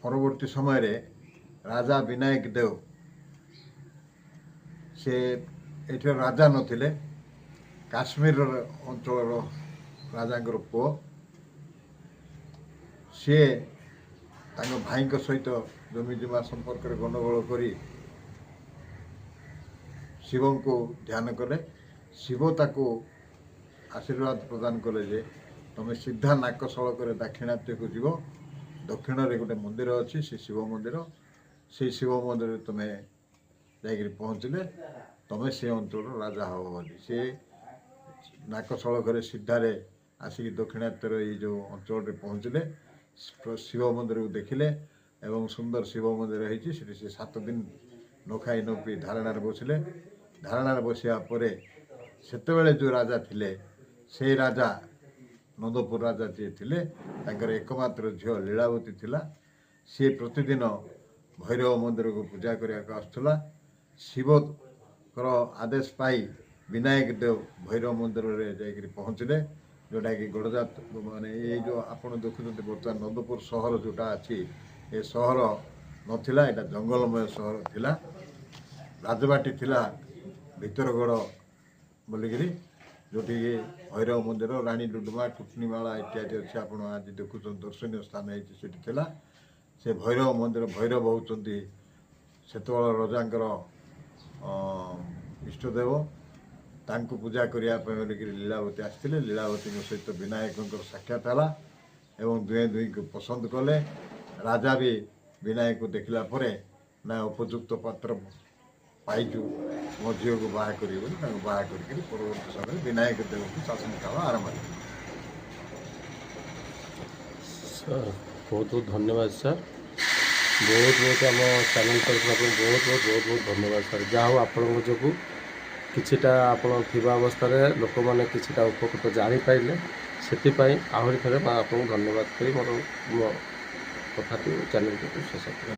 পরবর্তী সময়ে রাজা বিনায়ক দেও সে এটার রাজা নথিলে কাশ্মীর অঞ্চলର ରାଜାଙ୍କର ପୁଅ ସିଏ ତାଙ୍କ ଭାଇଙ୍କ ସହିତ ଜମିଜମା ସମ୍ପର୍କରେ ଗଣ୍ଡଗୋଳ କରି ଶିବଙ୍କୁ ଧ୍ୟାନ କଲେ। ଶିବ ତାକୁ ଆଶୀର୍ବାଦ ପ୍ରଦାନ କଲେ ଯେ ତମେ ସିଧା ନାକ ସଳକରେ ଦାକ୍ଷିଣାତ୍ୟକୁ ଯିବ, ଦକ୍ଷିଣରେ ଗୋଟେ ମନ୍ଦିର ଅଛି, ସେ ଶିବ ମନ୍ଦିର, ସେଇ ଶିବ ମନ୍ଦିରରେ ତମେ ଯାଇକରି ପହଞ୍ଚିଲେ ତମେ ସେ ଅଞ୍ଚଳର ରାଜା ହେବ ବୋଲି। ସେ ନାକ ସଳକରେ ସିଧାରେ ଆସିକି ଦକ୍ଷିଣାତ୍ୟର ଏଇ ଯେଉଁ ଅଞ୍ଚଳରେ ପହଞ୍ଚିଲେ, ଶିବ ମନ୍ଦିରକୁ ଦେଖିଲେ ଏବଂ ସୁନ୍ଦର ଶିବ ମନ୍ଦିର ହେଇଛି, ସେଠି ସେ 7 ଦିନ ନ ଖାଇ ନ ପିଇ ଧାରଣାରେ ବସିଲେ। ଧାରଣାରେ ବସିବା ପରେ ସେତେବେଳେ ଯେଉଁ ରାଜା ଥିଲେ ସେଇ ରାଜା ନନ୍ଦପୁର ରାଜା ଯିଏ ଥିଲେ ତାଙ୍କର ଏକମାତ୍ର ଝିଅ ଲୀଳାବତୀ ଥିଲା। ସିଏ ପ୍ରତିଦିନ ଭୈରବ ମନ୍ଦିରକୁ ପୂଜା କରିବାକୁ ଆସୁଥିଲା। ଶିବଙ୍କର ଆଦେଶ ପାଇ ବିନାୟକ ଦେବ ଭୈରବ ମନ୍ଦିରରେ ଯାଇକରି ପହଞ୍ଚିଲେ, ଯେଉଁଟାକି ଗଡ଼ଜାତ ମାନେ ଏଇ ଯେଉଁ ଆପଣ ଦେଖୁଛନ୍ତି ବର୍ତ୍ତମାନ ନନ୍ଦପୁର ସହର ଯେଉଁଟା ଅଛି, ଏ ସହର ନଥିଲା, ଏଇଟା ଜଙ୍ଗଲମୟ ସହର ଥିଲା। ରାଜବାଟୀ ଥିଲା ଭିତରଗଡ଼ ବୋଲିକିରି, ଯେଉଁଠିକି ଭୈରବ ମନ୍ଦିର, ରାଣୀ ଡୁଡୁମା, ଟୁଟୁନିମାଳା ଇତ୍ୟାଦି ଅଛି, ଆପଣ ଆଜି ଦେଖୁଛନ୍ତି ଦର୍ଶନୀୟ ସ୍ଥାନ ହେଇଛି, ସେଠି ଥିଲା। ସେ ଭୈରବ ମନ୍ଦିର, ଭୈରବ ହେଉଛନ୍ତି ସେତେବେଳେ ରଜାଙ୍କର ଇଷ୍ଟଦେବ। ତାଙ୍କୁ ପୂଜା କରିବା ପାଇଁ ବୋଲିକିରି ଲୀଳାବତୀ ଆସିଥିଲେ। ଲୀଳାବତୀଙ୍କ ସହିତ ବିନାୟକଙ୍କର ସାକ୍ଷାତ ହେଲା ଏବଂ ଦୁହେଁ ଦୁହିଁଙ୍କୁ ପସନ୍ଦ କଲେ। ରାଜା ବି ବିନାୟକକୁ ଦେଖିଲା ପରେ ନା ଉପଯୁକ୍ତ ପାତ୍ର ପାଇଛୁ, ମୋ ଝିଅକୁ ବାହା କରିବେ ବୋଲି ତାଙ୍କୁ ବାହା କରିକିରି ପରବର୍ତ୍ତୀ ସମୟରେ ବିନାୟକ ଦେବଙ୍କୁ ଶାସନ କାଳ ଆରମ୍ଭ ହେଲା। ସାର୍ ବହୁତ ବହୁତ ଧନ୍ୟବାଦ ସାର୍, ବହୁତ ବହୁତ ଆମ ଚ୍ୟାନେଲ୍ ତରଫରୁ ଆପଣଙ୍କୁ ବହୁତ ବହୁତ ବହୁତ ବହୁତ ଧନ୍ୟବାଦ ସାର୍। ଯାହା ହଉ ଆପଣଙ୍କ ଯୋଗୁଁ କିଛିଟା ଆପଣ ଥିବା ଅବସ୍ଥାରେ ଲୋକମାନେ କିଛିଟା ଉପକୃତ ଜାଣିପାରିଲେ, ସେଥିପାଇଁ ଆହୁରି ଥରେ ଆପଣଙ୍କୁ ଧନ୍ୟବାଦ କରି ମୋ କଥାଟି ଚ୍ୟାନେଲ୍କୁ ଶେଷ କରେ।